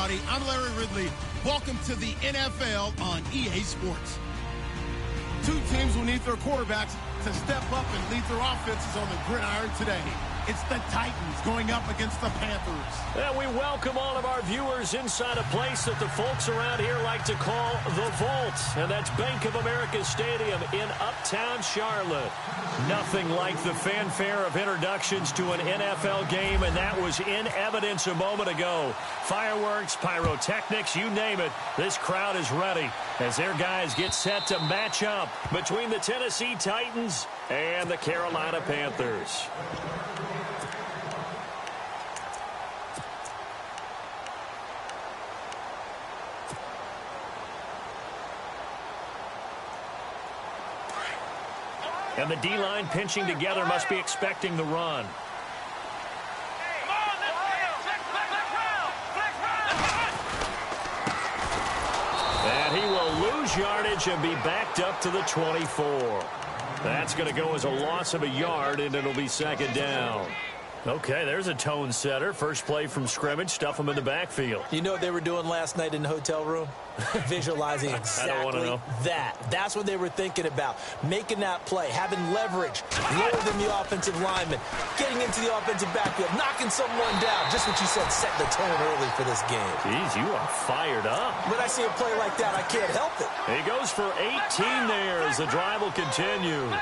everybody. I'm Larry Ridley. Welcome to the NFL on EA Sports. Two teams will need their quarterbacks to step up and lead their offenses on the gridiron today. It's the Titans going up against the Panthers. And we welcome all of our viewers inside a place that the folks around here like to call the Vault. And that's Bank of America Stadium in Uptown Charlotte. Nothing like the fanfare of introductions to an NFL game, and that was in evidence a moment ago. Fireworks, pyrotechnics, you name it. This crowd is ready as their guys get set to match up between the Tennessee Titans and the Carolina Panthers. And the D-line pinching together must be expecting the run. And he will lose yardage and be backed up to the 24. That's going to go as a loss of a yard, and it'll be second down. Okay, there's a tone setter. First play from scrimmage, stuff them in the backfield. You know what they were doing last night in the hotel room? Visualizing exactly that. That's what they were thinking about. Making that play, having leverage, lower than the offensive lineman, getting into the offensive backfield, knocking someone down. Just what you said, set the tone early for this game. Jeez, you are fired up. When I see a play like that, I can't help it. He goes for 18 there as the drive will continue.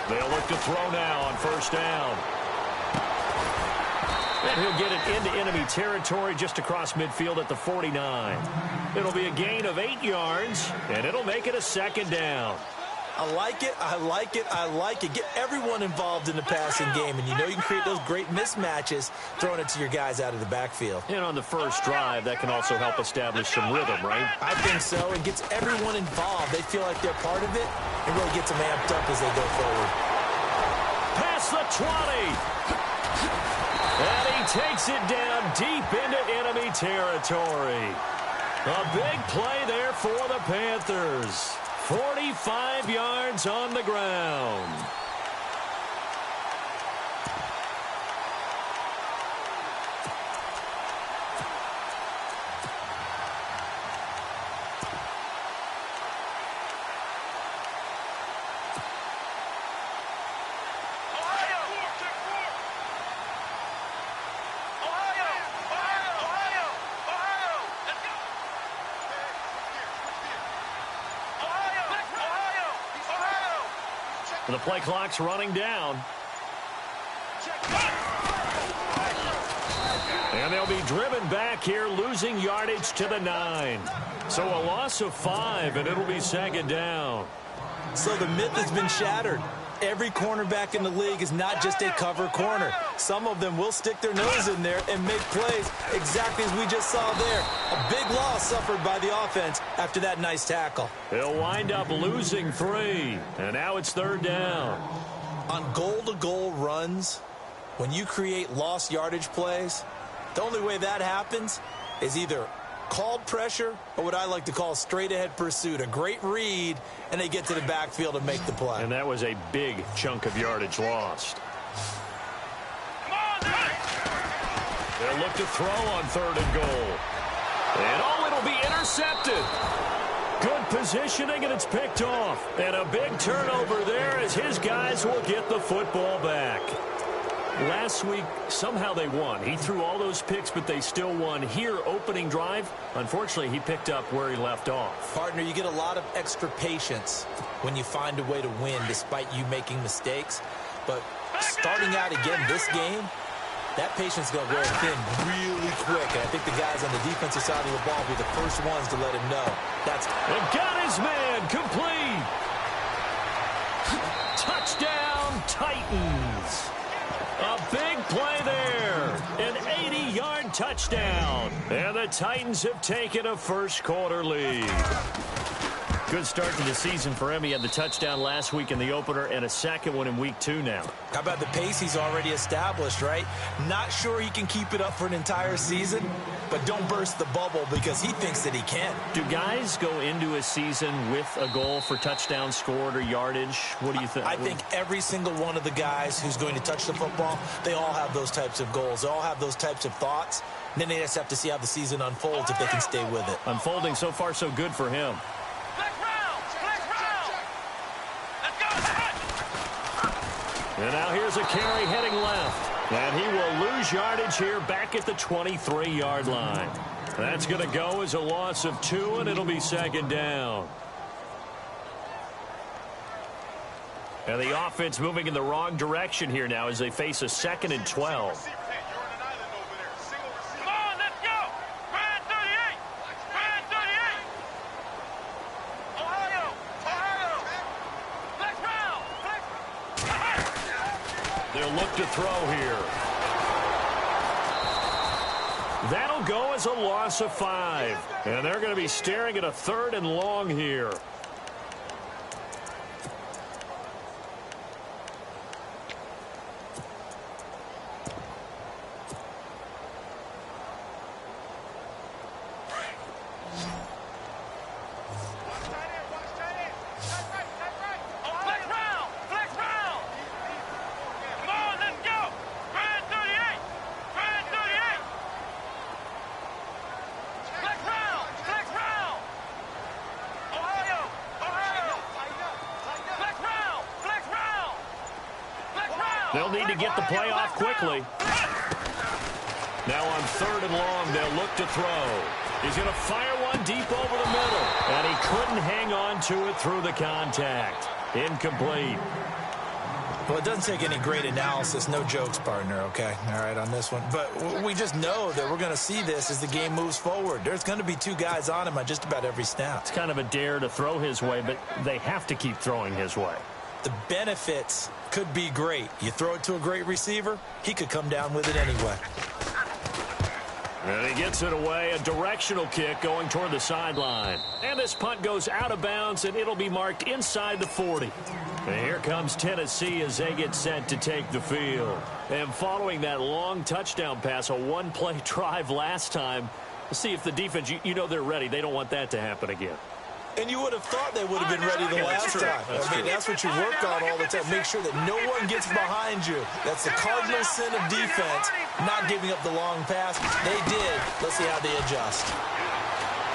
They'll look to throw now on first down. And he'll get it into enemy territory just across midfield at the 49. It'll be a gain of 8 yards, and it'll make it a second down. I like it, I like it, I like it. Get everyone involved in the passing game, and you know you can create those great mismatches throwing it to your guys out of the backfield. And on the first drive, that can also help establish some rhythm, right? I think so. It gets everyone involved. They feel like they're part of it, and really gets them amped up as they go forward. Past the 20. And he takes it down deep into enemy territory. A big play there for the Panthers. 45 yards on the ground. The play clock's running down. And they'll be driven back here, losing yardage to the 9. So a loss of 5, and it'll be second down. So the myth has been shattered. Every cornerback in the league is not just a cover corner. Some of them will stick their nose in there and make plays exactly as we just saw there. A big loss suffered by the offense after that nice tackle. They'll wind up losing 3, and now it's third down. On goal-to-goal runs, when you create lost yardage plays, the only way that happens is either called pressure or what I like to call straight-ahead pursuit. A great read, and they get to the backfield and make the play. And that was a big chunk of yardage lost. They'll look to throw on third and goal. And it'll be intercepted. Good positioning, and it's picked off. And a big turnover there as his guys will get the football back. Last week, somehow they won. He threw all those picks, but they still won. Here, opening drive, unfortunately, he picked up where he left off. Partner, you get a lot of extra patience when you find a way to win despite you making mistakes. But starting out again this game, that patience is going to wear thin really quick. And I think the guys on the defensive side of the ball will be the first ones to let him know. And got his man complete. Touchdown, Titans. A big play there. An 80-yard touchdown. And the Titans have taken a first-quarter lead. Good start to the season for him. He had the touchdown last week in the opener and a second one in week 2 now. How about the pace he's already established, right? Not sure he can keep it up for an entire season, but don't burst the bubble because he thinks that he can. Do guys go into a season with a goal for touchdowns scored or yardage? What do you think? I think every single one of the guys who's going to touch the football, they all have those types of goals. They all have those types of thoughts. And then they just have to see how the season unfolds if they can stay with it. Unfolding so far so good for him. And now here's a carry heading left. And he will lose yardage here back at the 23-yard line. That's going to go as a loss of 2, and it'll be second down. And the offense moving in the wrong direction here now as they face a 2nd and 12. They'll look to throw here. That'll go as a loss of 5. And they're going to be staring at a 3rd and long here. They'll need to get the play off quickly. Now on 3rd and long, they'll look to throw. He's going to fire one deep over the middle. And he couldn't hang on to it through the contact. Incomplete. Well, it doesn't take any great analysis. No jokes, partner, okay? All right, on this one. But we just know that we're going to see this as the game moves forward. There's going to be 2 guys on him on just about every snap. It's kind of a dare to throw his way, but they have to keep throwing his way. The benefits could be great. You throw it to a great receiver, he could come down with it anyway. And he gets it away, a directional kick going toward the sideline. And this punt goes out of bounds, and it'll be marked inside the 40. And here comes Tennessee as they get set to take the field. And following that long touchdown pass, a one-play drive last time, let's see if the defense, you know they're ready. They don't want that to happen again. And you would have thought they would have been ready the last time. That's what you work on all the time. Make sure that no one gets behind you. That's the cardinal sin of defense, not giving up the long pass. They did. Let's see how they adjust.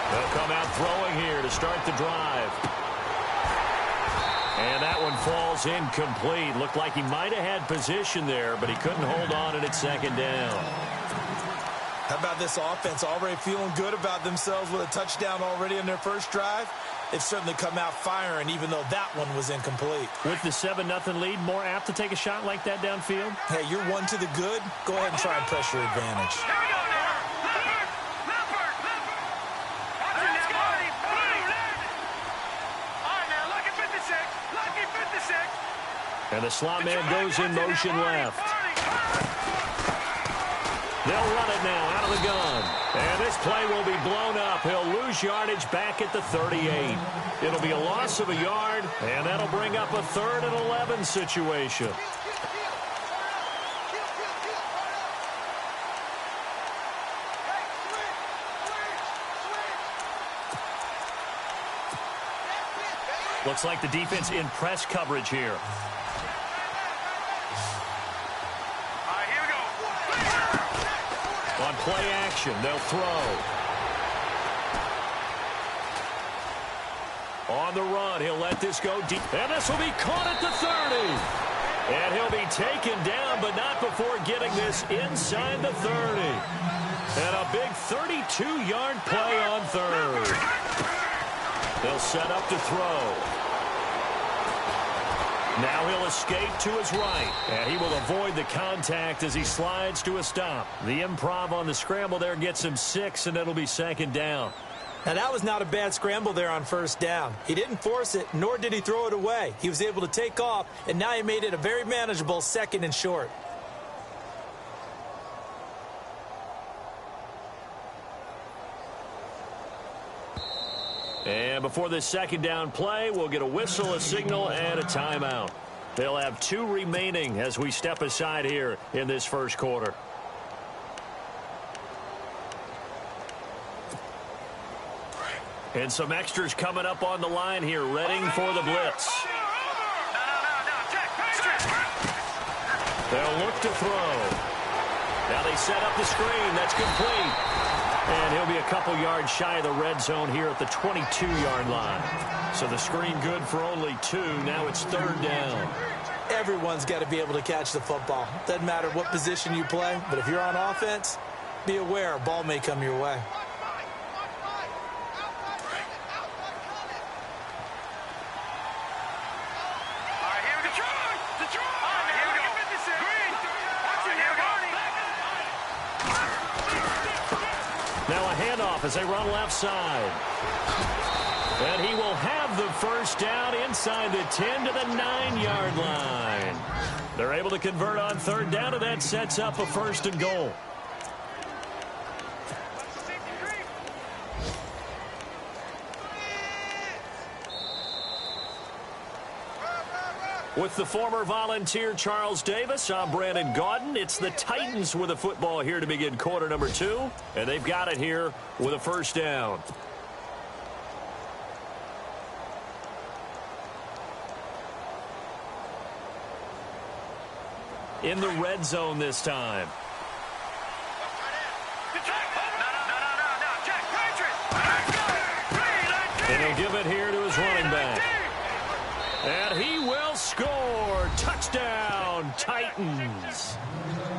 They'll come out throwing here to start the drive. And that one falls incomplete. Looked like he might have had position there, but he couldn't hold on, and it's second down. How about this offense already feeling good about themselves with a touchdown already in their first drive? They've certainly come out firing, even though that one was incomplete. With the 7-0 lead, more apt to take a shot like that downfield? Hey, you're 1 to the good. Go ahead and try and press your advantage. And the slot man goes in motion left. They'll run it now out of the gun. And this play will be blown up. He'll lose yardage back at the 38. It'll be a loss of a yard, and that'll bring up a 3rd and 11 situation. Looks like the defense in press coverage here. On play action, they'll throw. On the run, he'll let this go deep. And this will be caught at the 30. And he'll be taken down, but not before getting this inside the 30. And a big 32-yard play on 3rd. They'll set up to throw. Now he'll escape to his right, and he will avoid the contact as he slides to a stop. The improv on the scramble there gets him 6, and it'll be second down. Now, that was not a bad scramble there on first down. He didn't force it, nor did he throw it away. He was able to take off, and now he made it a very manageable 2nd and short. And before this second down play, we'll get a whistle, a signal, and a timeout. They'll have 2 remaining as we step aside here in this first quarter. And some extras coming up on the line here, readying for the blitz. They'll look to throw. Now they set up the screen. That's complete. And he'll be a couple yards shy of the red zone here at the 22-yard line. So the screen good for only 2. Now it's 3rd down. Everyone's got to be able to catch the football. Doesn't matter what position you play, but if you're on offense, be aware a ball may come your way. As they run left side. And he will have the first down inside the 10 to the 9-yard line. They're able to convert on 3rd down, and that sets up a 1st and goal. With the former Volunteer Charles Davis, I'm Brandon Gaudin. It's the Titans with the football here to begin quarter number 2. And they've got it here with a 1st down. In the red zone this time. And he'll give it here to his running back. And he will score. Touchdown, Titans.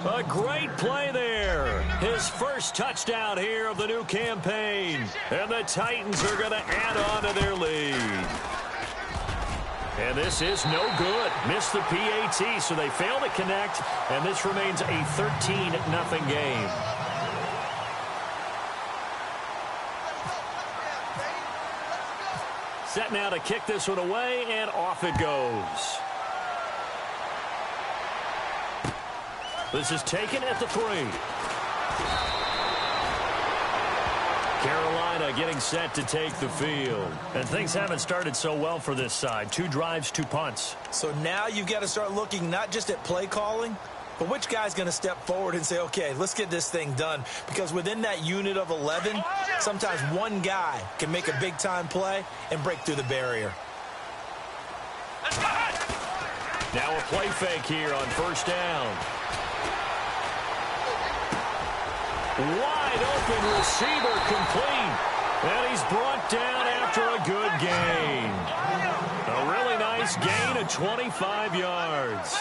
A great play there. His first touchdown here of the new campaign. And the Titans are going to add on to their lead. And this is no good. Missed the PAT, so they fail to connect. And this remains a 13-0 game. Set now to kick this one away, and off it goes. This is taken at the 3. Carolina getting set to take the field. And things haven't started so well for this side. 2 drives, 2 punts. So now you've got to start looking not just at play calling, but which guy's going to step forward and say, okay, let's get this thing done. Because within that unit of 11, sometimes one guy can make a big-time play and break through the barrier. Now a play fake here on 1st down. Wide open receiver complete. And he's brought down after a good gain. A really nice gain of 25 yards.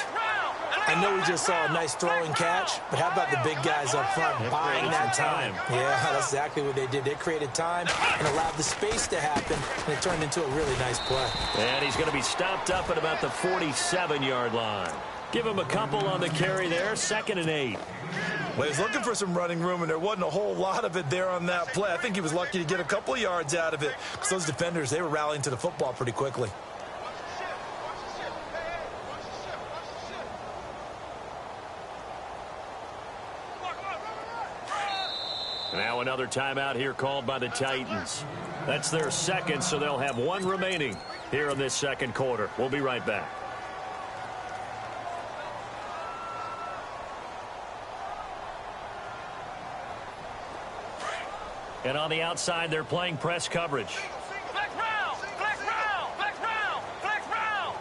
I know we just saw a nice throwing catch, but how about the big guys up front buying that time? Yeah, that's exactly what they did. They created time and allowed the space to happen, and it turned into a really nice play. And he's going to be stopped up at about the 47-yard line. Give him a couple on the carry there, 2nd and 8. Well, he was looking for some running room, and there wasn't a whole lot of it there on that play. I think he was lucky to get a couple of yards out of it, because those defenders, they were rallying to the football pretty quickly. Now another timeout here called by the Titans. That's their 2nd, so they'll have 1 remaining here in this 2nd quarter. We'll be right back. And on the outside, they're playing press coverage. Flex round! Flex round! Flex round! Flex round!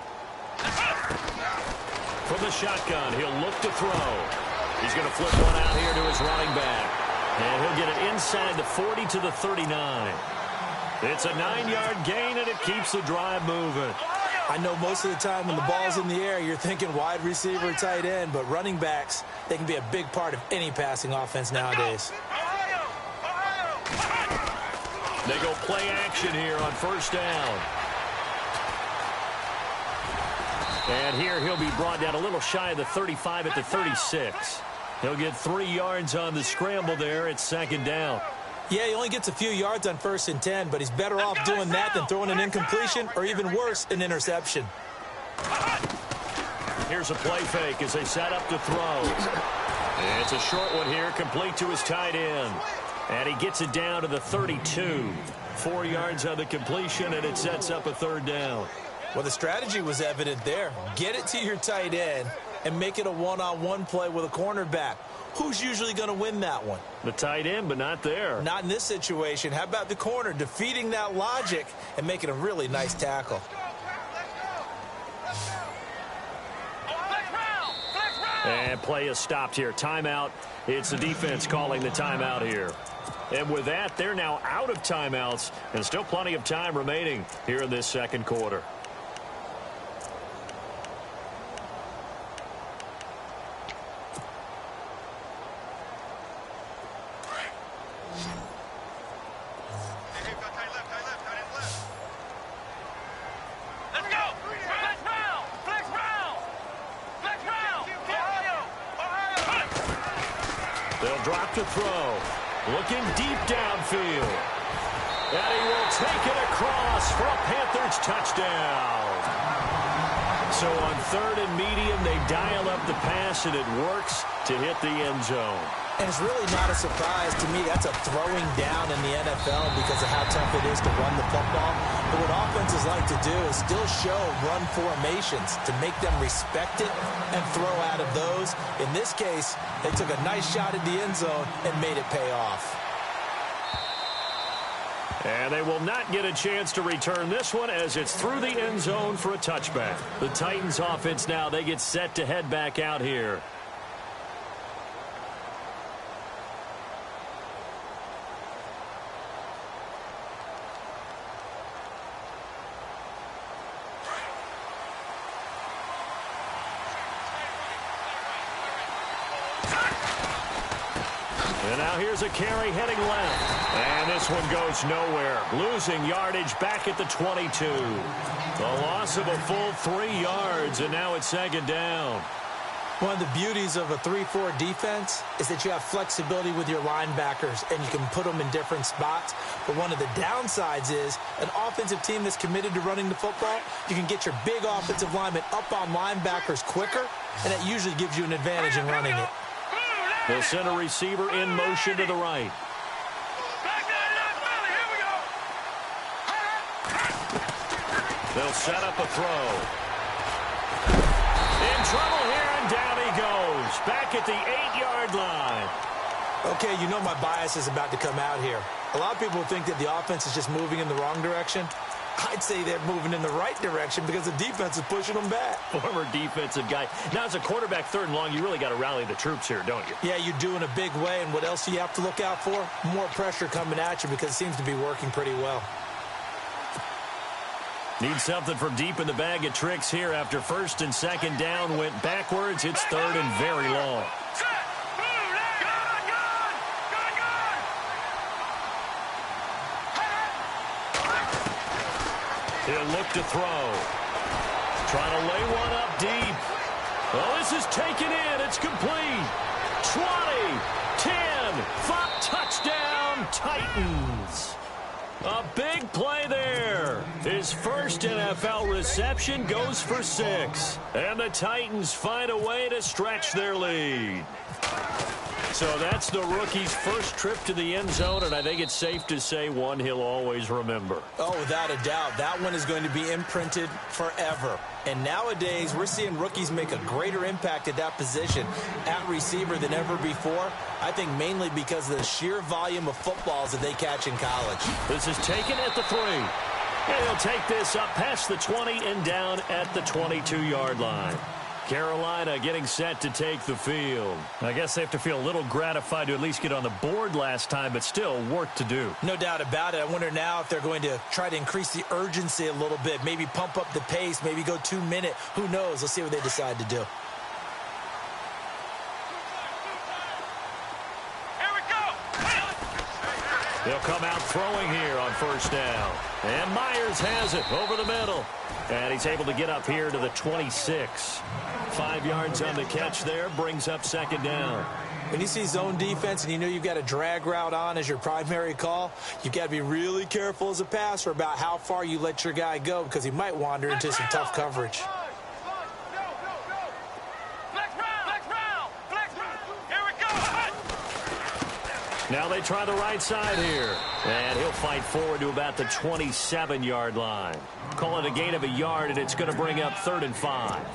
From the shotgun, he'll look to throw. He's going to flip one out here to his running back. And he'll get it inside the 40 to the 39. It's a 9-yard gain, and it keeps the drive moving. I know most of the time when the ball's in the air, you're thinking wide receiver, tight end, but running backs, they can be a big part of any passing offense nowadays. They go play action here on 1st down. And here he'll be brought down a little shy of the 35 at the 36. He'll get 3 yards on the scramble there at 2nd down. Yeah, he only gets a few yards on 1st and 10, but he's better off doing that than throwing an incompletion or even worse, an interception. Here's a play fake as they set up to throw. And it's a short one here, complete to his tight end. And he gets it down to the 32. 4 yards on the completion, and it sets up a third down. Well, the strategy was evident there. Get it to your tight end and make it a one-on-one play with a cornerback. Who's usually going to win that one? The tight end, but not there. Not in this situation. How about the corner defeating that logic and making a really nice tackle? And play is stopped here. Timeout. It's the defense calling the timeout here. And with that, they're now out of timeouts, and still plenty of time remaining here in this second quarter. They'll drop to throw. Looking deep downfield. And he will take it across for a Panthers touchdown. So on third and medium, they dial up the pass, and it works to hit the end zone. And it's really not a surprise to me. That's a throwing down in the NFL because of how tough it is to run the football. But what offenses like to do is still show run formations to make them respect it and throw out of those. In this case, they took a nice shot at the end zone and made it pay off. And they will not get a chance to return this one as it's through the end zone for a touchback. The Titans offense now, they get set to head back out here. And now here's a carry heading left. And this one goes nowhere. Losing yardage back at the 22. The loss of a full 3 yards, and now it's second down. One of the beauties of a 3-4 defense is that you have flexibility with your linebackers, and you can put them in different spots. But one of the downsides is an offensive team that's committed to running the football, you can get your big offensive linemen up on linebackers quicker, and that usually gives you an advantage in running it. They'll send a receiver in motion to the right. They'll set up a throw. In trouble here, and down he goes. Back at the 8-yard line. Okay, you know my bias is about to come out here. A lot of people think that the offense is just moving in the wrong direction. I'd say they're moving in the right direction because the defense is pushing them back. Former defensive guy. Now, as a quarterback, third and long, you really got to rally the troops here, don't you? Yeah, you do in a big way. And what else do you have to look out for? More pressure coming at you because it seems to be working pretty well. Need something from deep in the bag of tricks here after first and second down went backwards. It's third and very long. He'll look to throw. Trying to lay one up deep. Oh, this is taken in. It's complete. 20, 10, 5, touchdown, Titans. A big play there. His first NFL reception goes for 6. And the Titans find a way to stretch their lead. So that's the rookie's first trip to the end zone, and I think it's safe to say one he'll always remember. Oh, without a doubt. That one is going to be imprinted forever. And nowadays, we're seeing rookies make a greater impact at that position at receiver than ever before. I think mainly because of the sheer volume of footballs that they catch in college. This is taken at the 3. And he'll take this up past the 20 and down at the 22-yard line. Carolina getting set to take the field. I guess they have to feel a little gratified to at least get on the board last time, but still work to do. No doubt about it. I wonder now if they're going to try to increase the urgency a little bit, maybe pump up the pace, maybe go 2-minute. Who knows? Let's see what they decide to do. They'll come out throwing here on first down. And Myers has it over the middle. And he's able to get up here to the 26. 5 yards on the catch there, brings up second down. When you see zone defense and you know you've got a drag route on as your primary call, you've got to be really careful as a passer about how far you let your guy go because he might wander into some tough coverage. Now they try the right side here. And he'll fight forward to about the 27-yard line. Call it a gain of a yard, and it's going to bring up 3rd and 5.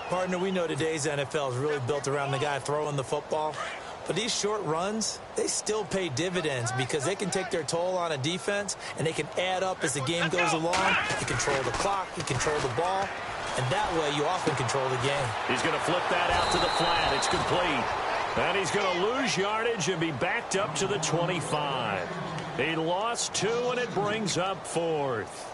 Partner, we know today's NFL is really built around the guy throwing the football. But these short runs, they still pay dividends because they can take their toll on a defense, and they can add up as the game goes along. You control the clock, you control the ball, and that way you often control the game. He's going to flip that out to the flat. It's complete. And he's going to lose yardage and be backed up to the 25. He lost 2, and it brings up 4th.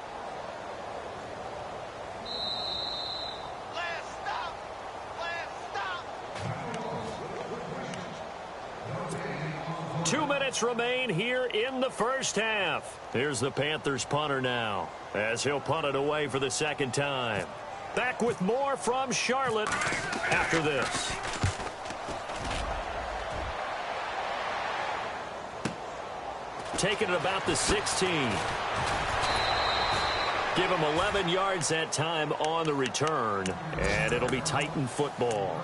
Two minutes remain here in the first half. Here's the Panthers punter now, as he'll punt it away for the second time. Back with more from Charlotte after this. Taking it about the 16. Give him 11 yards that time on the return, and it'll be Titan football.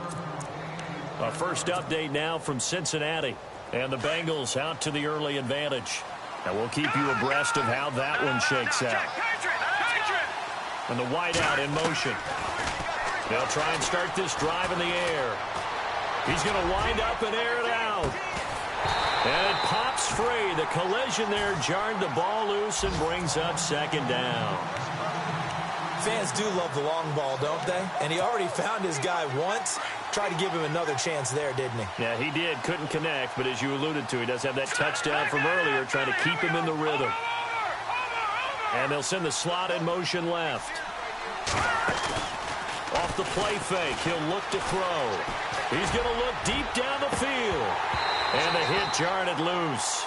A first update now from Cincinnati, and the Bengals out to the early advantage. And we'll keep you abreast of how that one shakes out. And the wideout in motion. They'll try and start this drive in the air. He's going to wind up and air it out. And it pops free. The collision there jarred the ball loose and brings up second down. Fans do love the long ball, don't they? And he already found his guy once. Tried to give him another chance there, didn't he? Yeah, he did. Couldn't connect, but as you alluded to, he does have that touchdown from earlier, trying to keep him in the rhythm. And they'll send the slot in motion left. Off the play fake, he'll look to throw. He's going to look deep down the field. And the hit jarred it loose.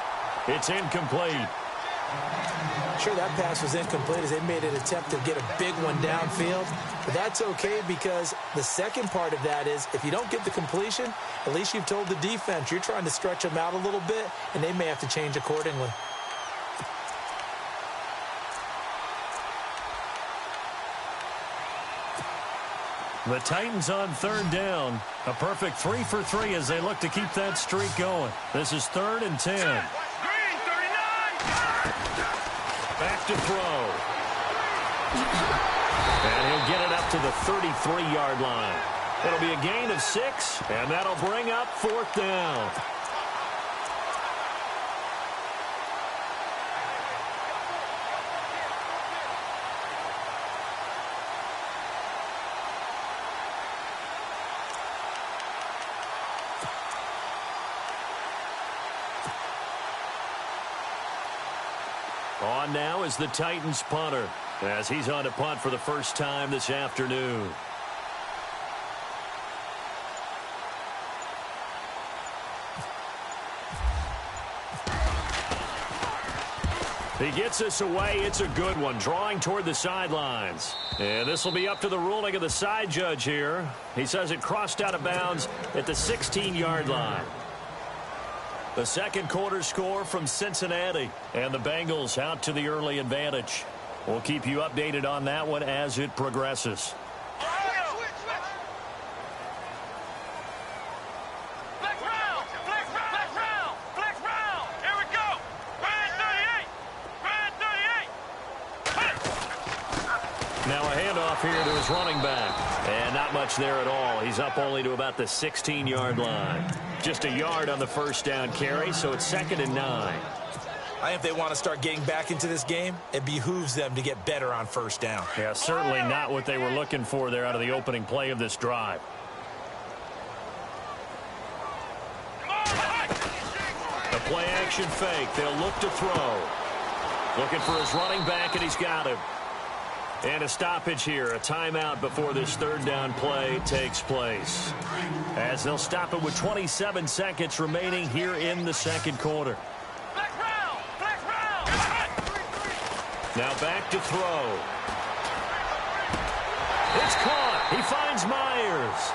It's incomplete. Sure, that pass was incomplete as they made an attempt to get a big one downfield. But that's okay because the second part of that is if you don't get the completion, at least you've told the defense you're trying to stretch them out a little bit, and they may have to change accordingly. The Titans on third down. A perfect 3 for 3 as they look to keep that streak going. This is 3rd and 10. Back to throw. And he'll get it up to the 33-yard line. It'll be a gain of 6, and that'll bring up 4th down. On now is the Titans punter, as he's on to punt for the first time this afternoon. He gets this away. It's a good one, drawing toward the sidelines. And this will be up to the ruling of the side judge here. He says it crossed out of bounds at the 16-yard line. The second quarter score from Cincinnati, and the Bengals out to the early advantage. We'll keep you updated on that one as it progresses. Now a handoff here to his running back. And not much there at all. He's up only to about the 16-yard line. Just a yard on the first down carry, so it's 2nd and 9. I think if they want to start getting back into this game, it behooves them to get better on first down. Yeah, certainly not what they were looking for there out of the opening play of this drive. The play action fake. They'll look to throw. Looking for his running back, and he's got him. And a stoppage here, a timeout before this third down play takes place. As they'll stop it with 27 seconds remaining here in the second quarter. Now back to throw. It's caught. He finds Myers.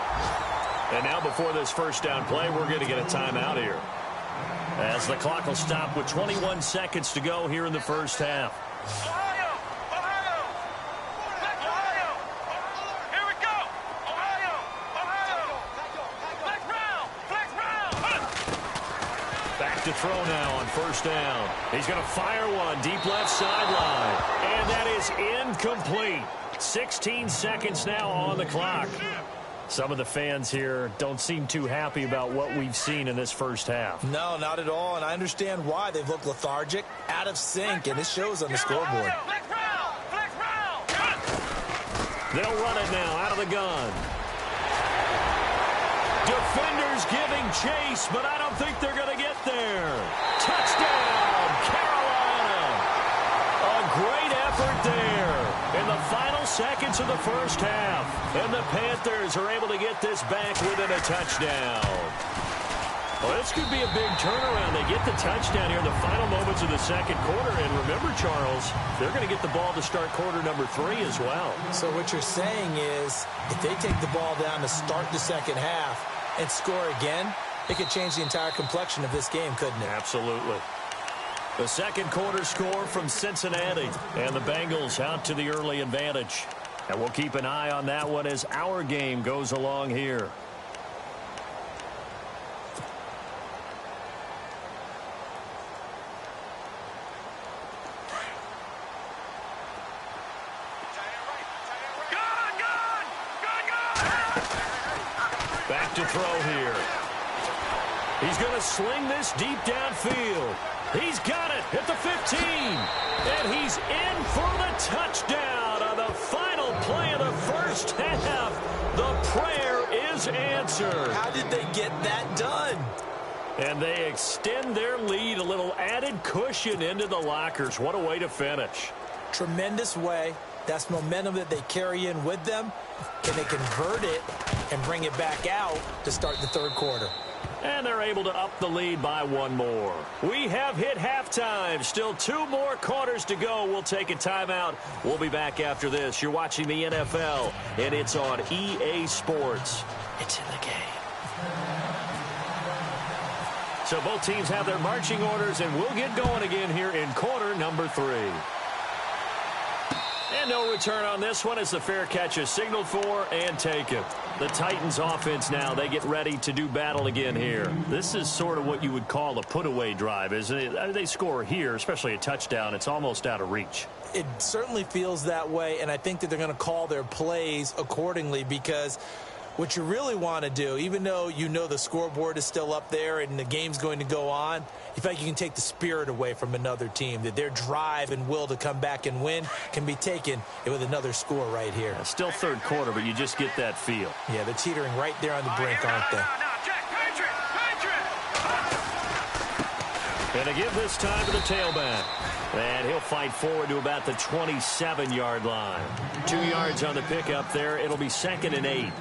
And now before this first down play, we're going to get a timeout here. As the clock will stop with 21 seconds to go here in the first half. to throw now on first down. He's going to fire one deep left sideline. And that is incomplete. 16 seconds now on the clock. Some of the fans here don't seem too happy about what we've seen in this first half. No, not at all, and I understand why. They've looked lethargic, out of sync, and it shows on the scoreboard. They'll run it now out of the gun. Defenders giving chase, but I don't think they're going to get there. Touchdown, Carolina. A great effort there in the final seconds of the first half. And the Panthers are able to get this back within a touchdown. Well, this could be a big turnaround. They get the touchdown here in the final moments of the second quarter. And remember, Charles, they're going to get the ball to start quarter number 3 as well. So what you're saying is if they take the ball down to start the second half and score again, it could change the entire complexion of this game, couldn't it? Absolutely. The second quarter score from Cincinnati. And the Bengals out to the early advantage. And we'll keep an eye on that one as our game goes along here. Back to throw here. He's going to sling this deep downfield. He's got it at the 15. And he's in for the touchdown on the final play of the first half. The prayer is answered. How did they get that done? And they extend their lead, a little added cushion into the lockers. What a way to finish. Tremendous way. That's momentum that they carry in with them. And they convert it and bring it back out to start the third quarter. And they're able to up the lead by one more. We have hit halftime. Still 2 more quarters to go. We'll take a timeout. We'll be back after this. You're watching the NFL, and it's on EA Sports. It's in the game. So both teams have their marching orders, and we'll get going again here in quarter number 3. And no return on this one as the fair catch is signaled for and taken. The Titans offense now, they get ready to do battle again here. This is sort of what you would call a put-away drive, isn't it? They score here, especially a touchdown. It's almost out of reach. It certainly feels that way, and I think that they're going to call their plays accordingly because what you really want to do, even though you know the scoreboard is still up there and the game's going to go on, you feel like you can take the spirit away from another team, that their drive and will to come back and win can be taken with another score right here. Yeah, still third quarter, but you just get that feel. Yeah, they're teetering right there on the brink, aren't they? And a give this time to the tailback. And he'll fight forward to about the 27-yard line. 2 yards on the pickup there. It'll be 2nd and 8.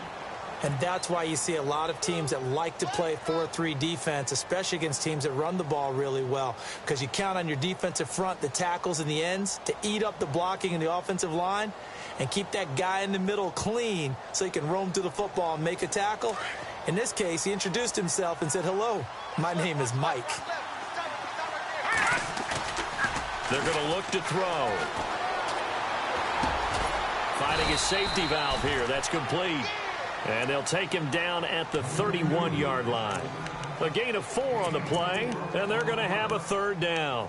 And that's why you see a lot of teams that like to play 4-3 defense, especially against teams that run the ball really well, because you count on your defensive front, the tackles and the ends, to eat up the blocking in the offensive line and keep that guy in the middle clean so he can roam to the football and make a tackle. In this case, he introduced himself and said, "Hello, my name is Mike." They're going to look to throw. Finding a safety valve here. That's complete. And they'll take him down at the 31-yard line. A gain of 4 on the play, and they're going to have a 3rd down.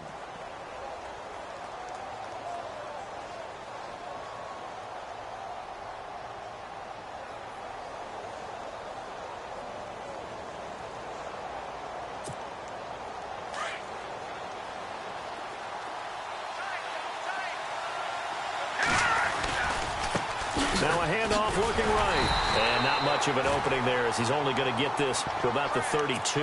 Now a handoff looking right. And not much of an opening there as he's only going to get this to about the 32.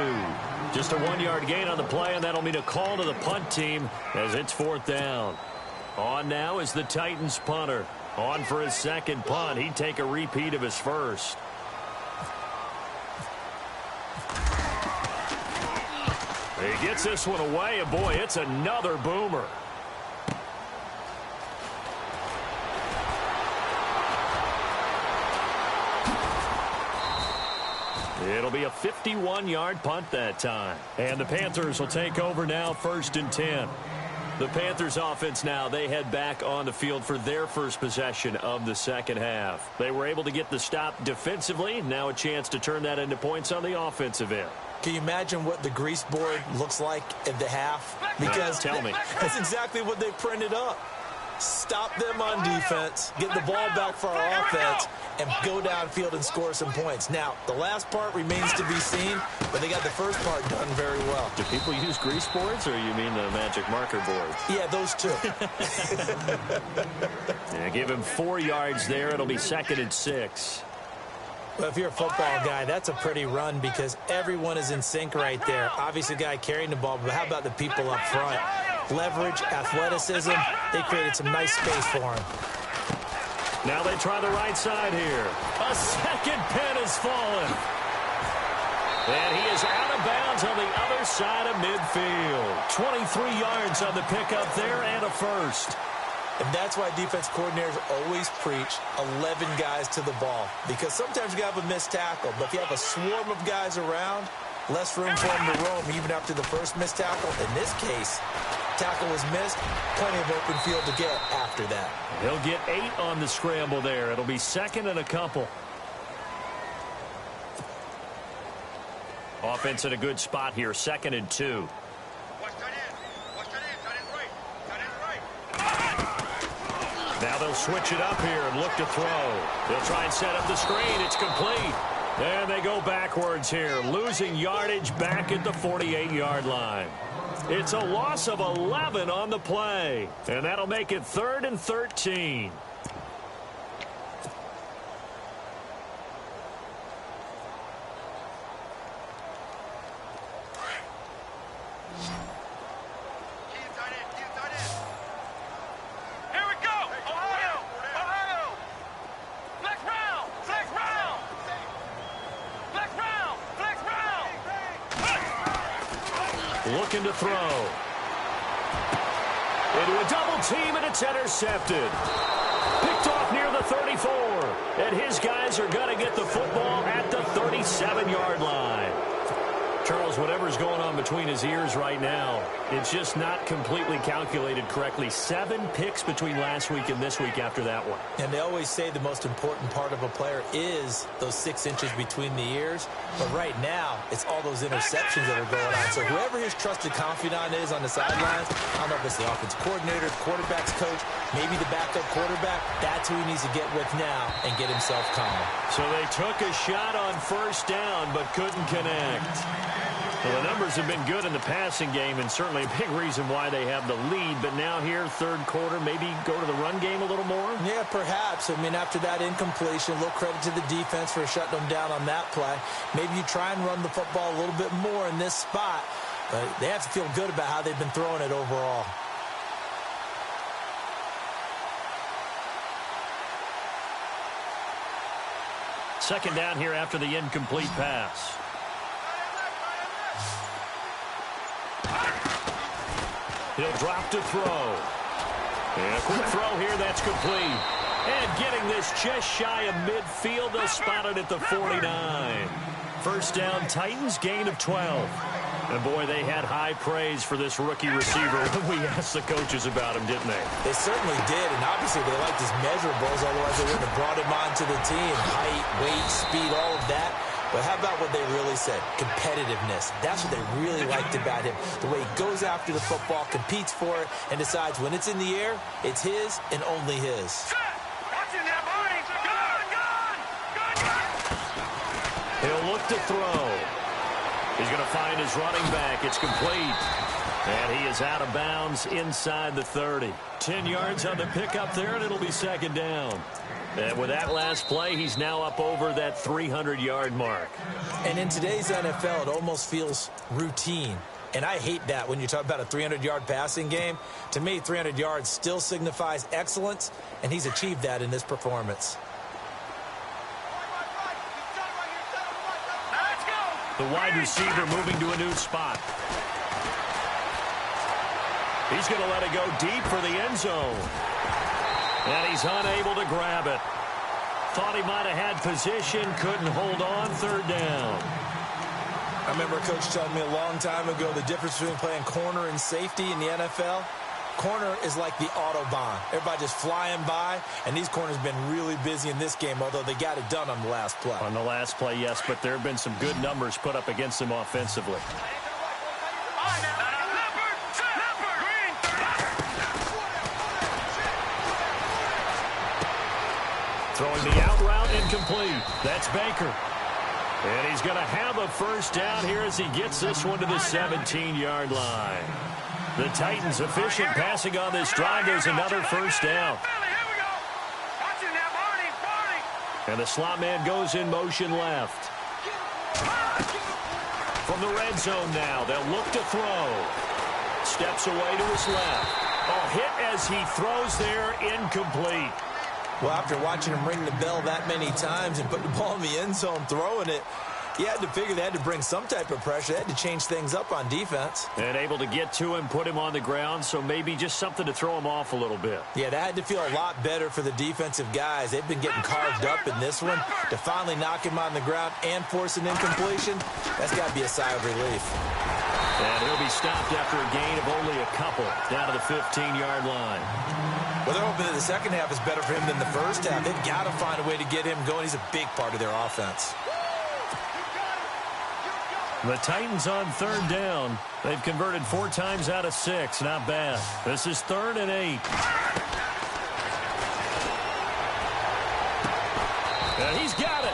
Just a 1-yard gain on the play, and that'll mean a call to the punt team as it's 4th down. On now is the Titans punter. On for his second punt. He'd take a repeat of his first. He gets this one away, and boy, it's another boomer. It'll be a 51-yard punt that time. And the Panthers will take over now, 1st and 10. The Panthers offense now, they head back on the field for their first possession of the second half. They were able to get the stop defensively. Now a chance to turn that into points on the offensive end. Can you imagine what the grease board looks like at the half? Because tell me. That's exactly what they printed up. Stop them on defense, get the ball back for our offense, and go downfield and score some points. Now, the last part remains to be seen, but they got the first part done very well. Do people use grease boards, or you mean the magic marker board? Yeah, those two. Yeah, give him 4 yards there. It'll be 2nd and 6. Well, if you're a football guy, that's a pretty run because everyone is in sync right there. Obviously, the guy carrying the ball, but how about the people up front? Leverage, athleticism, they created some nice space for him. Now they try the right side here. A second pin has fallen. And he is out of bounds on the other side of midfield. 23 yards on the pickup there and a first. And that's why defense coordinators always preach 11 guys to the ball. Because sometimes you have a missed tackle, but if you have a swarm of guys around, less room for him to roam even after the first missed tackle. In this case, tackle was missed, plenty of open field to get after that. He'll get 8 on the scramble there. It'll be 2nd and a couple. Offense in a good spot here, 2nd and 2. Now they'll switch it up here and look to throw. They'll try and set up the screen. It's complete. And they go backwards here, losing yardage back at the 48-yard line. It's a loss of 11 on the play. And that'll make it 3rd and 13. Looking to throw. Into a double team, and it's intercepted. Picked off near the 34. And his guys are going to get the football at the 37-yard line. Charles, whatever's going on between his ears right now, it's just not completely calculated correctly. 7 picks between last week and this week after that one. And they always say the most important part of a player is those 6 inches between the ears. But right now, it's all those interceptions that are going on. So whoever his trusted confidant is on the sidelines, I don't know if it's the offensive coordinator, quarterback's coach, maybe the backup quarterback, that's who he needs to get with now and get himself calm. So they took a shot on first down but couldn't connect. Well, the numbers have been good in the passing game and certainly a big reason why they have the lead. But now here, 3rd quarter, maybe go to the run game a little more? Yeah, perhaps. I mean, after that incompletion, a little credit to the defense for shutting them down on that play. Maybe you try and run the football a little bit more in this spot. But they have to feel good about how they've been throwing it overall. Second down here after the incomplete pass. He'll drop to throw. And a quick throw here, that's complete. And getting this just shy of midfield, they'll spot it at the 49. First down, Titans, gain of 12. And boy, they had high praise for this rookie receiver when we asked the coaches about him, didn't they? They certainly did, and obviously they liked his measurables, otherwise they wouldn't have brought him onto the team. Height, weight, speed, all of that. But how about what they really said? Competitiveness. That's what they really liked about him. The way he goes after the football, competes for it, and decides when it's in the air, it's his and only his. He'll look to throw. He's going to find his running back. It's complete. And he is out of bounds inside the 30. 10 yards on the pickup there, and it'll be 2nd down. And with that last play, he's now up over that 300-yard mark. And in today's NFL, it almost feels routine. And I hate that when you talk about a 300-yard passing game. To me, 300 yards still signifies excellence, and he's achieved that in this performance. The wide receiver moving to a new spot. He's going to let it go deep for the end zone. And he's unable to grab it. Thought he might have had position, couldn't hold on, 3rd down. I remember a coach telling me a long time ago the difference between playing corner and safety in the NFL. Corner is like the Autobahn. Everybody just flying by, and these corners have been really busy in this game, although they got it done on the last play. On the last play, yes, but there have been some good numbers put up against them offensively. Throwing the out route incomplete. That's Baker. And he's going to have a first down here as he gets this one to the 17-yard line. The Titans efficient passing on this drive. There's another first down. And the slot man goes in motion left. From the red zone now, they'll look to throw. Steps away to his left. A hit as he throws there, incomplete. Well, after watching him ring the bell that many times and put the ball in the end zone throwing it, you had to figure they had to bring some type of pressure. They had to change things up on defense. And able to get to him, put him on the ground, so maybe just something to throw him off a little bit. Yeah, that had to feel a lot better for the defensive guys. They've been getting carved up in this one. To finally knock him on the ground and force an incompletion, that's got to be a sigh of relief. And he'll be stopped after a gain of only a couple, down to the 15-yard line. Well, they're hoping that the second half is better for him than the first half. They've got to find a way to get him going. He's a big part of their offense. The Titans on third down. They've converted 4 times out of 6. Not bad. This is 3rd and 8. And he's got it.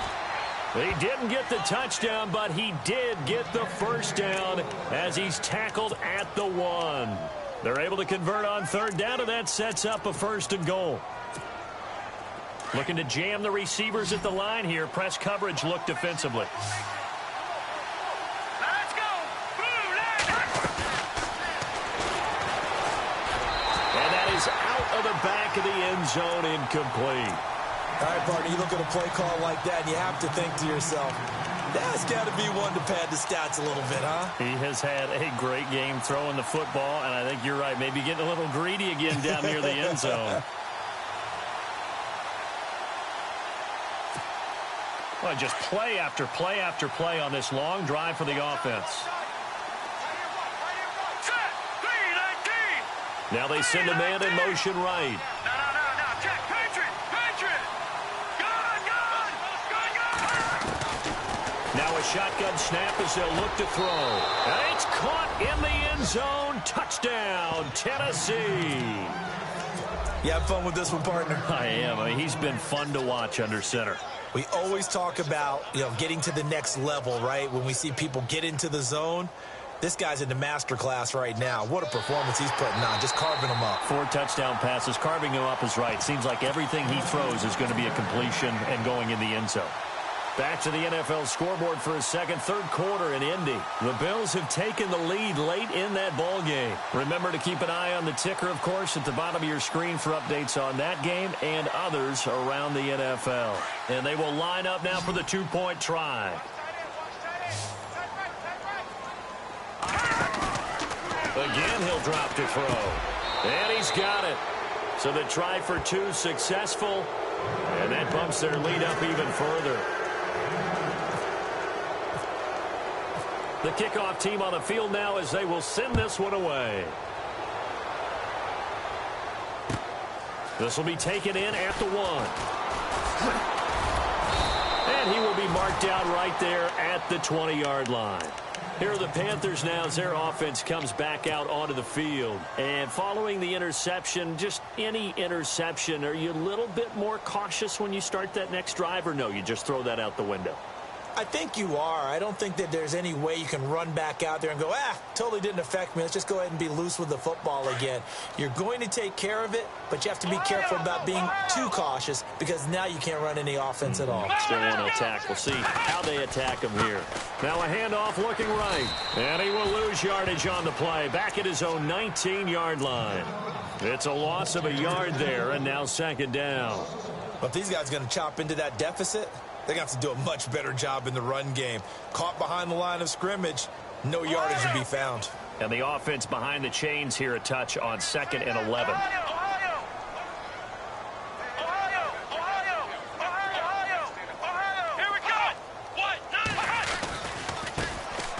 He didn't get the touchdown, but he did get the first down as he's tackled at the 1. They're able to convert on third down, and that sets up a 1st and goal. Looking to jam the receivers at the line here. Press coverage look defensively. Let's go. And that is out of the back of the end zone, incomplete. All right, partner, you look at a play call like that, and you have to think to yourself, that's got to be one to pad the stats a little bit, huh? He has had a great game throwing the football, and I think you're right. Maybe getting a little greedy again down near the end zone. Well, just play after play after play on this long drive for the offense. Now they send a man in motion right. Now a shotgun snap as they'll look to throw. And it's caught in the end zone. Touchdown, Tennessee. You have fun with this one, partner? I am. I mean, he's been fun to watch under center. We always talk about, getting to the next level, right? When we see people get into the zone. This guy's in the master class right now. What a performance he's putting on, just carving them up. 4 touchdown passes, carving him up is right. Seems like everything he throws is going to be a completion and going in the end zone. Back to the NFL scoreboard for a second, 3rd quarter in Indy. The Bills have taken the lead late in that ball game. Remember to keep an eye on the ticker, of course, at the bottom of your screen for updates on that game and others around the NFL. And they will line up now for the 2-point try. Again, he'll drop to throw. And he's got it. So the try for 2 successful. And that bumps their lead up even further. The kickoff team on the field now as they will send this one away. This will be taken in at the 1. And he will be marked out right there at the 20-yard line. Here are the Panthers now as their offense comes back out onto the field. And following the interception, just any interception, are you a little bit more cautious when you start that next drive, or no, you just throw that out the window? I think you are. I don't think that there's any way you can run back out there and go, totally didn't affect me. Let's just go ahead and be loose with the football again. You're going to take care of it, but you have to be careful about being too cautious because now you can't run any offense at all. Still want to attack. We'll see how they attack him here. Now a handoff looking right. And he will lose yardage on the play. Back at his own 19-yard line. It's a loss of a yard there, and now 2nd down. But if these guys are going to chop into that deficit, they're going to have to do a much better job in the run game. Caught behind the line of scrimmage, no yardage to be found. And the offense behind the chains here a touch on 2nd and 11.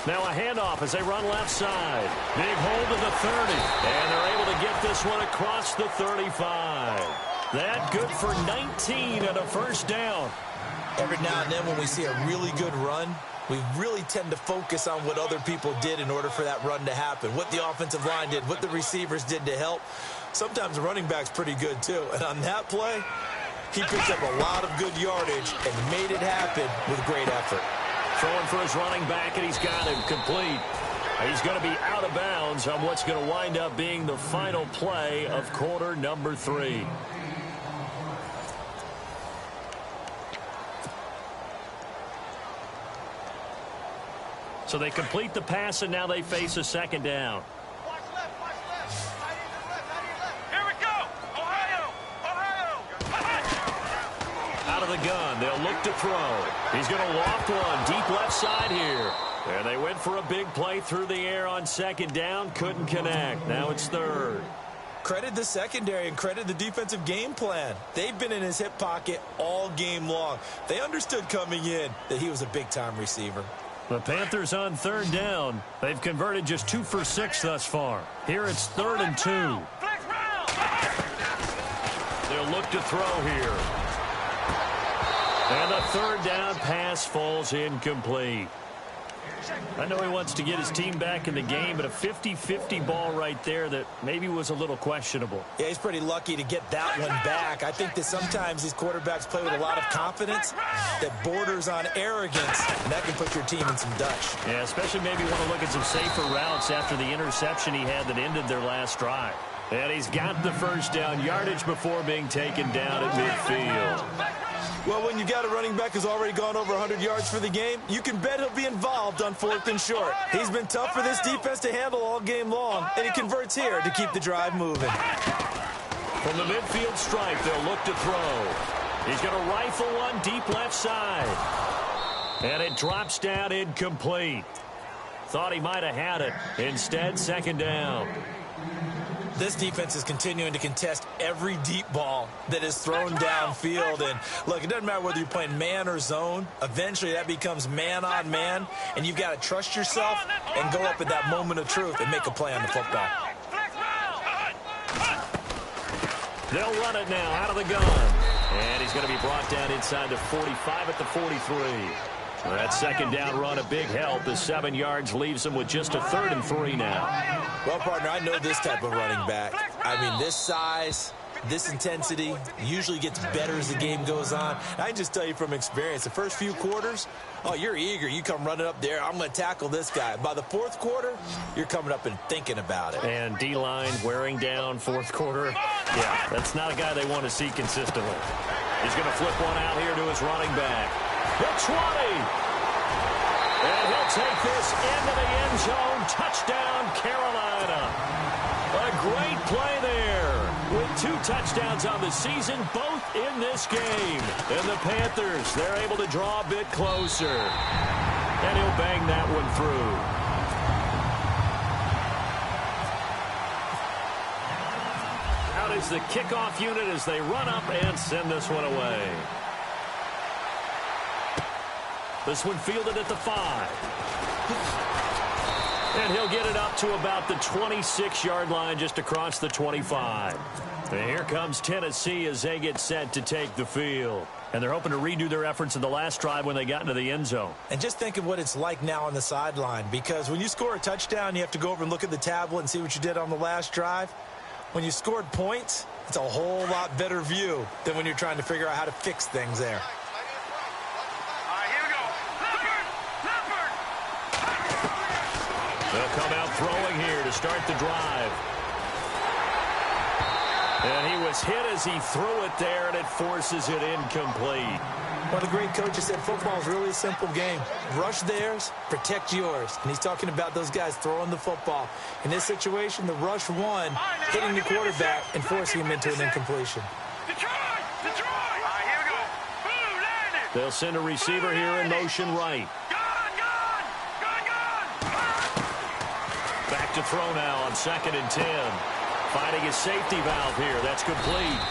Now a handoff as they run left side. Big hold to the 30. And they're able to get get this one across the 35. That good for 19 and a first down. Every now and then when we see a really good run, we really tend to focus on what other people did in order for that run to happen, what the offensive line did, what the receivers did to help. Sometimes the running back's pretty good, too. And on that play, he picked up a lot of good yardage and made it happen with great effort. Throwing for his running back, and he's got him complete. He's going to be out of bounds on what's going to wind up being the final play of quarter number 3. So they complete the pass, and now they face a second down. Watch left, watch left. Right into the left, right into left. Here we go. Ohio. Out of the gun, they'll look to throw. He's going to loft one deep left side here. And they went for a big play through the air on second down. Couldn't connect. Now it's third. Credit the secondary and credit the defensive game plan. They've been in his hip pocket all game long. They understood coming in that he was a big-time receiver. The Panthers on third down. They've converted just 2 for 6 thus far. Here it's 3rd and 2. They'll look to throw here. And the third down pass falls incomplete. I know he wants to get his team back in the game, but a 50-50 ball right there that maybe was a little questionable. Yeah, he's pretty lucky to get that one back. I think that sometimes these quarterbacks play with a lot of confidence that borders on arrogance, and that can put your team in some Dutch. Yeah, especially maybe want to look at some safer routes after the interception he had that ended their last drive. And he's got the first down yardage before being taken down at midfield. Well, when you got a running back who's already gone over 100 yards for the game, you can bet he'll be involved on 4th and short. He's been tough for this defense to handle all game long, and he converts here to keep the drive moving. From the midfield stripe, they'll look to throw. He's going to rifle one deep left side. And it drops down incomplete. Thought he might have had it. Instead, second down. This defense is continuing to contest every deep ball that is thrown downfield. And, look, it doesn't matter whether you're playing man or zone. Eventually, that becomes man on man, and you've got to trust yourself and go up at that moment of truth and make a play on the football. They'll run it now out of the gun. And he's going to be brought down inside the 45 at the 43. That second down run, a big help. The 7 yards leaves him with just a 3rd and 3 now. Well, partner, I know this type of running back. I mean, this size, this intensity usually gets better as the game goes on. I can just tell you from experience, the first few quarters, oh, you're eager. You come running up there, I'm going to tackle this guy. By the 4th quarter, you're coming up and thinking about it. And D-line wearing down 4th quarter. Yeah, that's not a guy they want to see consistently. He's going to flip one out here to his running back. The 20. And he'll take this into the end zone. Touchdown, Carolina. A great play there. With 2 touchdowns on the season, both in this game. And the Panthers, they're able to draw a bit closer. And he'll bang that one through. Out is the kickoff unit as they run up and send this one away. This one fielded at the 5. And he'll get it up to about the 26-yard line, just across the 25. And here comes Tennessee as they get set to take the field. And they're hoping to redo their efforts in the last drive when they got into the end zone. And just think of what it's like now on the sideline, because when you score a touchdown, you have to go over and look at the tablet and see what you did on the last drive. When you scored points, it's a whole lot better view than when you're trying to figure out how to fix things there. They'll come out throwing here to start the drive. And he was hit as he threw it there, and it forces it incomplete. One of the great coaches said football is really a simple game. Rush theirs, protect yours. And he's talking about those guys throwing the football. In this situation, the rush won, hitting the quarterback and forcing him into an incompletion. They'll send a receiver here in motion right. Back to throw now on 2nd and 10. Finding his safety valve here. That's complete.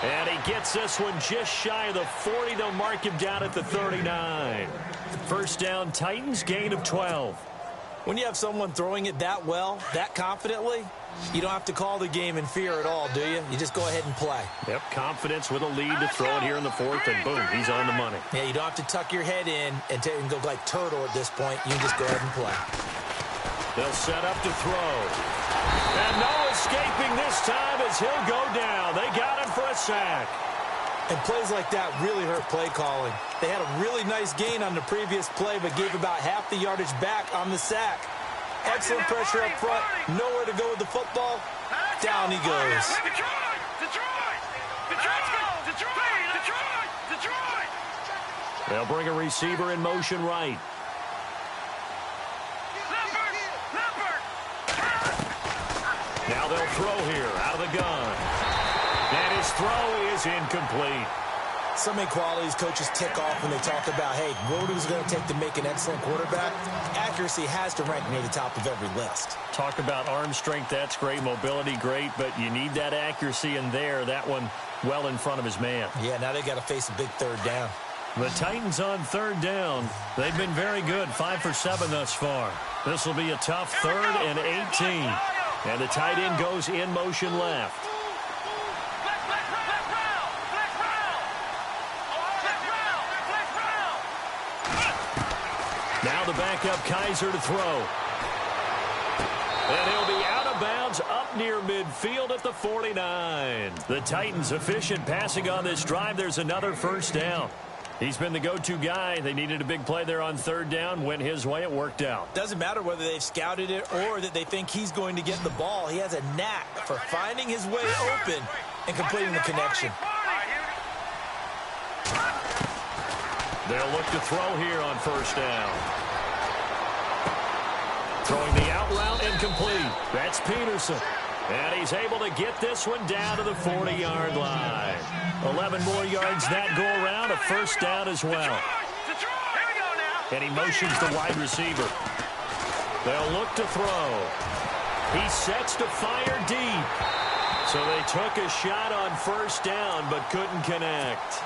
And he gets this one just shy of the 40. They'll mark him down at the 39. First down, Titans, gain of 12. When you have someone throwing it that well, that confidently, you don't have to call the game in fear at all, do you? You just go ahead and play. Yep, confidence with a lead to throw it here in the fourth, and boom, he's on the money. Yeah, you don't have to tuck your head in and go like turtle at this point. You can just go ahead and play. They'll set up to throw. And no escaping this time as he'll go down. They got him for a sack. And plays like that really hurt play calling. They had a really nice gain on the previous play, but gave about half the yardage back on the sack. Excellent pressure up front. Nowhere to go with the football. Down he goes. They'll bring a receiver in motion right. Now they'll throw here out of the gun. And his throw is incomplete. So many qualities coaches tick off when they talk about, hey, what is it going to take to make an excellent quarterback? Accuracy has to rank near the top of every list. Talk about arm strength, that's great. Mobility, great. But you need that accuracy in there. That one well in front of his man. Yeah, now they got to face a big third down. The Titans on third down. They've been very good, 5 for 7 thus far. This will be a tough 3rd and 18. And the tight end goes in motion left. Now the backup Kaiser to throw. And he'll be out of bounds up near midfield at the 49. The Titans efficient passing on this drive. There's another first down. He's been the go-to guy. They needed a big play there on third down. Went his way. It worked out. Doesn't matter whether they've scouted it or that they think he's going to get the ball. He has a knack for finding his way open and completing the connection. They'll look to throw here on first down. Throwing the out route incomplete. That's Peterson. And he's able to get this one down to the 40-yard line. 11 more yards that go around. A first down as well. And he motions the wide receiver. They'll look to throw. He sets to fire deep. So they took a shot on first down but couldn't connect.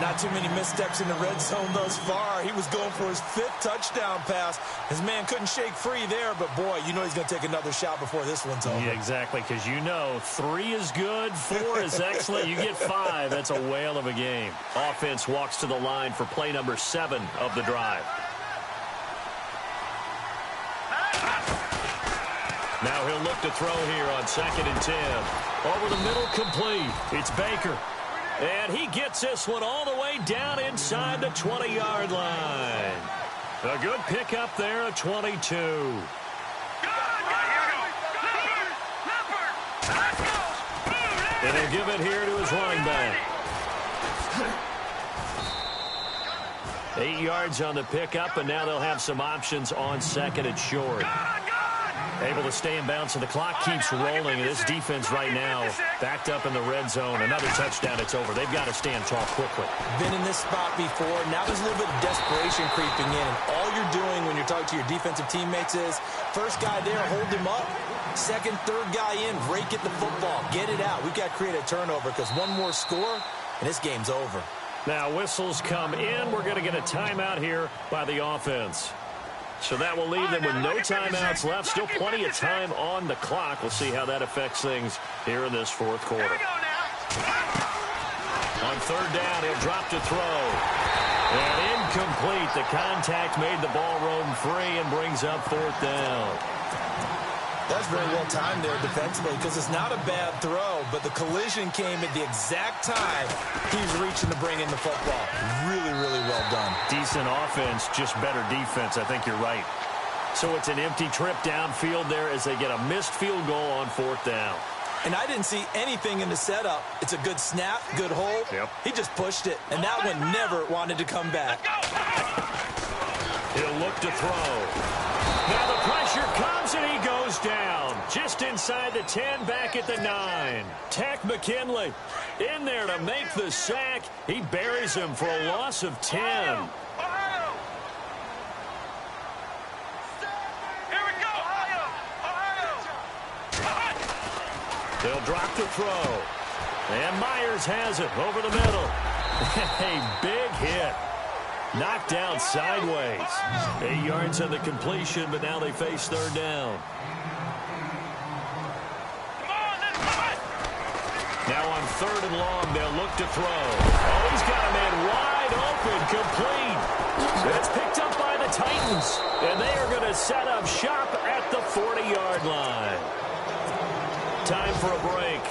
Not too many missteps in the red zone thus far. He was going for his 5th touchdown pass. His man couldn't shake free there, but boy, you know he's going to take another shot before this one's over. Yeah, exactly, because you know 3 is good, 4 is excellent. You get 5. That's a whale of a game. Offense walks to the line for play number 7 of the drive. Now he'll look to throw here on 2nd and 10. Over the middle, complete. It's Baker. And he gets this one all the way down inside the 20-yard line. A good pickup there at 22. And he'll give it here to his running back. 8 yards on the pickup, and now they'll have some options on 2nd and short. Able to stay in bounds, so the clock keeps rolling. And this defense right now backed up in the red zone. Another touchdown, it's over. They've got to stand tall quickly. Been in this spot before. Now there's a little bit of desperation creeping in. And all you're doing when you're talking to your defensive teammates is, first guy there, hold him up. Second, third guy in, rake at the football. Get it out. We've got to create a turnover because one more score, and this game's over. Now whistles come in. We're going to get a timeout here by the offense. So that will leave them with no timeouts left. Still plenty of time on the clock. We'll see how that affects things here in this 4th quarter. On third down, he'll drop to throw. And incomplete. The contact made the ball roam free and brings up 4th down. That's very well timed there defensively because it's not a bad throw, but the collision came at the exact time he's reaching to bring in the football. Really, really well done. Decent offense, just better defense. I think you're right. So it's an empty trip downfield there as they get a missed field goal on 4th down. And I didn't see anything in the setup. It's a good snap, good hold. Yep. He just pushed it, and that one never wanted to come back. He'll look to throw. Now the pressure comes, and he goes down. Just inside the 10, back at the 9. Tack McKinley in there to make the sack. He buries him for a loss of 10. They'll drop to throw. And Myers has it over the middle. A big hit. Knocked down sideways. 8 yards on the completion, but now they face third down. Now on third and long, they'll look to throw. Oh, he's got a man wide open, complete. That's picked up by the Titans, and they are going to set up shop at the 40-yard line. Time for a break.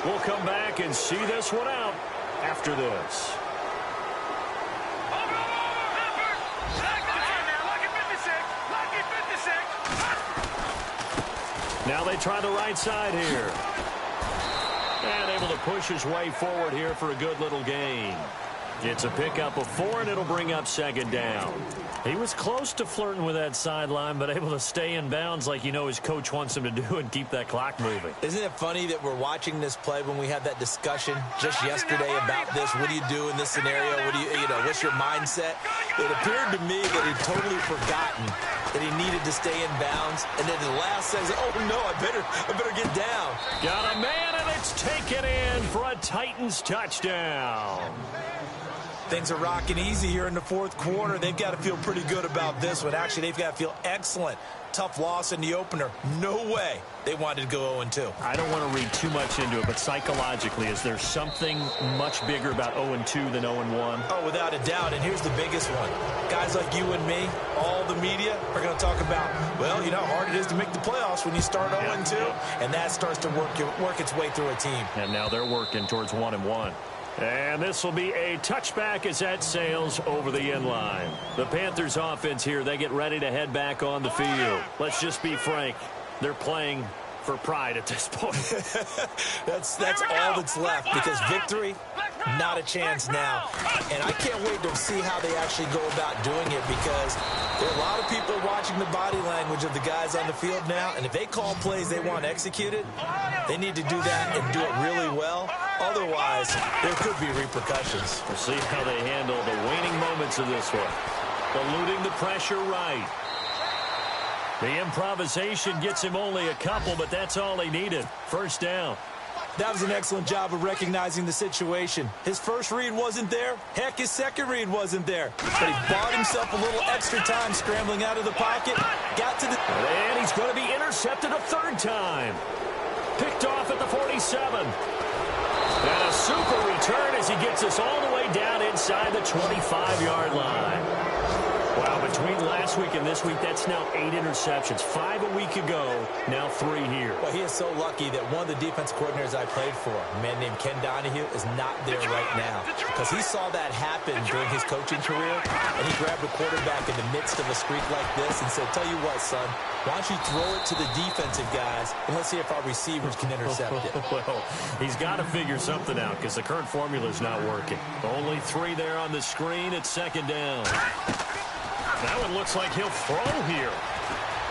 We'll come back and see this one out after this. Now they try the right side here. And able to push his way forward here for a good little gain. It's a pickup of 4, and it'll bring up second down. He was close to flirting with that sideline, but able to stay in bounds like you know his coach wants him to do and keep that clock moving. Isn't it funny that we're watching this play when we had that discussion just yesterday about this? What do you do in this scenario? What do you know, what's your mindset? It appeared to me that he'd totally forgotten that he needed to stay in bounds, and then the last says, oh no, I better get down. Got a man, and it's taken in for a Titans touchdown. Things are rocking easy here in the fourth quarter. They've got to feel pretty good about this one. Actually, they've got to feel excellent. Tough loss in the opener. No way they wanted to go 0-2. I don't want to read too much into it, but psychologically, is there something much bigger about 0-2 than 0-1? Oh, without a doubt, and here's the biggest one. Guys like you and me, all the media, are going to talk about, well, you know how hard it is to make the playoffs when you start 0-2, and that starts to work its way through a team. And now they're working towards 1-1. And this will be a touchback as that sails over the end line. The Panthers offense here, they get ready to head back on the field. Let's just be frank. They're playing for pride at this point. that's all that's left, because victory, not a chance now. And I can't wait to see how they actually go about doing it, because there are a lot of people watching the body language of the guys on the field now, and if they call plays they want executed, they need to do that and do it really well. Otherwise, there could be repercussions. We'll see how they handle the waning moments of this one. Eluding the pressure right. The improvisation gets him only a couple, but that's all he needed. First down. That was an excellent job of recognizing the situation. His first read wasn't there. Heck, his second read wasn't there. But he bought himself a little extra time scrambling out of the pocket. Got to the... And he's going to be intercepted a third time. Picked off at the 47. And a super return as he gets us all the way down inside the 25-yard line. Wow, between last week and this week, that's now 8 interceptions. 5 a week ago, now 3 here. Well, he is so lucky that one of the defense coordinators I played for, a man named Ken Donahue, is not there right now. Because he saw that happen during his coaching career, and he grabbed a quarterback in the midst of a streak like this and said, tell you what, son, why don't you throw it to the defensive guys, and let's see if our receivers can intercept it. Well, he's got to figure something out because the current formula is not working. Only 3 there on the screen at second down. That one looks like he'll throw here.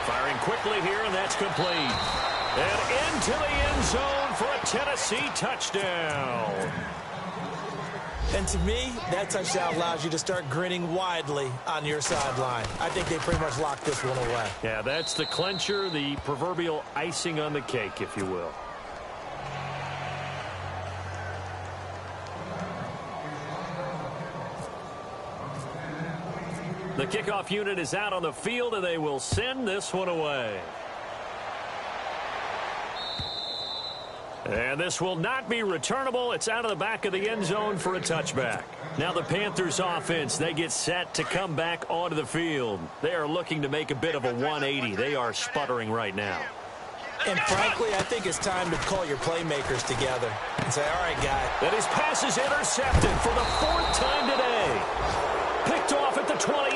Firing quickly here, and that's complete. And into the end zone for a Tennessee touchdown. And to me, that touchdown allows you to start grinning widely on your sideline. I think they pretty much locked this one away. Yeah, that's the clincher, the proverbial icing on the cake, if you will. The kickoff unit is out on the field, and they will send this one away. And this will not be returnable. It's out of the back of the end zone for a touchback. Now the Panthers offense, they get set to come back onto the field. They are looking to make a bit of a 180. They are sputtering right now. And frankly, I think it's time to call your playmakers together and say, all right, guy. And his pass is intercepted for the 4th time today. Picked off at the 28,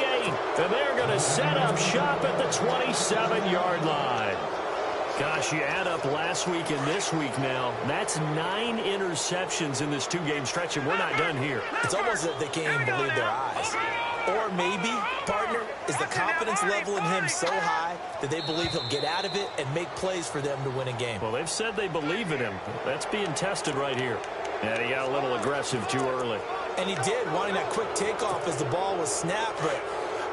and they're going to set up shop at the 27-yard line. Gosh, you add up last week and this week now, that's 9 interceptions in this 2-game stretch, and we're not done here. It's almost as if they can't even believe their eyes. Or maybe, partner, is the confidence level in him so high that they believe he'll get out of it and make plays for them to win a game. Well, they've said they believe in him. That's being tested right here. And he got a little aggressive too early. And he did, wanting that quick takeoff as the ball was snapped, but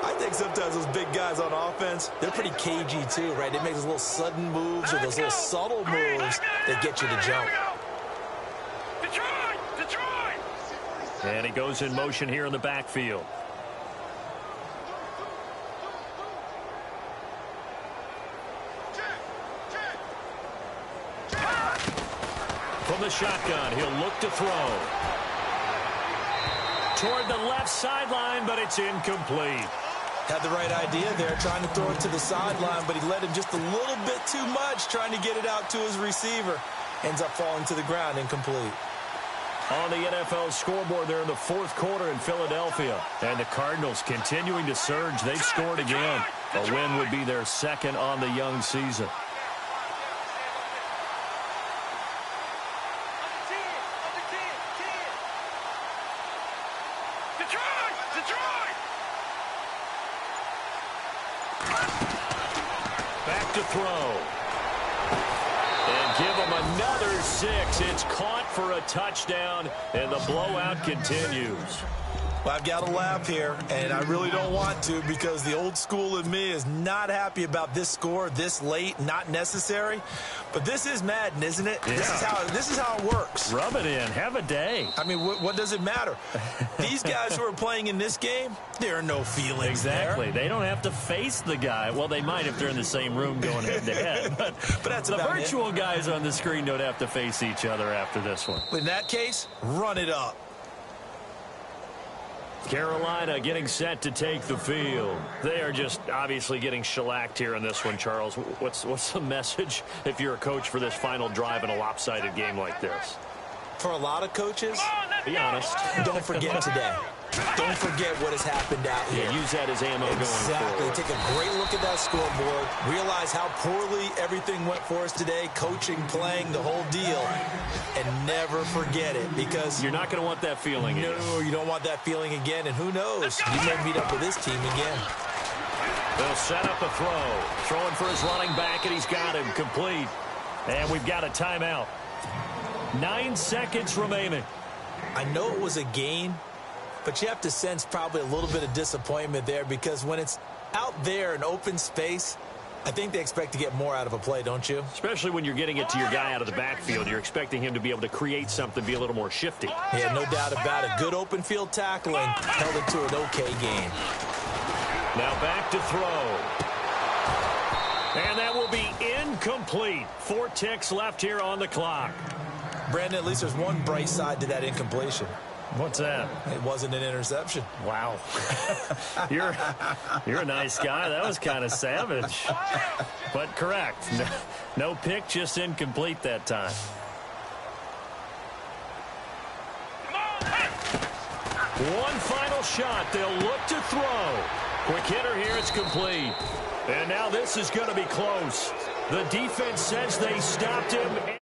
I think sometimes those big guys on offense, they're pretty cagey too, right? They make those little sudden moves or those little subtle moves that get you to jump. And he goes in motion here in the backfield. from the shotgun. He'll look to throw. Toward the left sideline, but it's incomplete. Had the right idea there, trying to throw it to the sideline, but he led him just a little bit too much, trying to get it out to his receiver. Ends up falling to the ground, incomplete. On the NFL scoreboard there in the fourth quarter in Philadelphia. And the Cardinals continuing to surge. They've scored again. A win would be their second on the young season. Back to throw. And give him another 6. It's caught for a touchdown, and the blowout continues. Well, I've got to laugh here, and I really don't want to because the old school in me is not happy about this score this late, not necessary. But this is Madden, isn't it? Yeah. This is how it works. Rub it in. Have a day. I mean, what does it matter? These guys who are playing in this game, there are no feelings Exactly. there. They don't have to face the guy. Well, they might if they're in the same room going head-to-head. But that's the about virtual guys on the screen don't have to face each other after this one. In that case, run it up. Carolina getting set to take the field. They are just obviously getting shellacked here in this one, Charles. What's the message if you're a coach for this final drive in a lopsided game like this? For a lot of coaches, be honest. Don't forget today. Don't forget what has happened out here. Yeah, use that as ammo going forward. Take a great look at that scoreboard. Realize how poorly everything went for us today. Coaching, playing, the whole deal. And never forget it because you're not going to want that feeling again. No, you don't want that feeling again. And who knows? You may meet up with this team again. They'll set up a throw. Throwing for his running back, and he's got him complete. And we've got a timeout. 9 seconds remaining. I know it was a gain, but you have to sense probably a little bit of disappointment there because when it's out there in open space, I think they expect to get more out of a play, don't you? Especially when you're getting it to your guy out of the backfield. You're expecting him to be able to create something, be a little more shifty. Yeah, no doubt about it. Good open field tackling held it to an okay game. Now back to throw. And that will be incomplete. 4 ticks left here on the clock. Brandon, at least there's one bright side to that incompletion. What's that? It wasn't an interception. Wow. You're a nice guy. That was kind of savage. But correct. No pick, just incomplete that time. One final shot. They'll look to throw. Quick hitter here. It's complete. And now this is going to be close. The defense says they stopped him.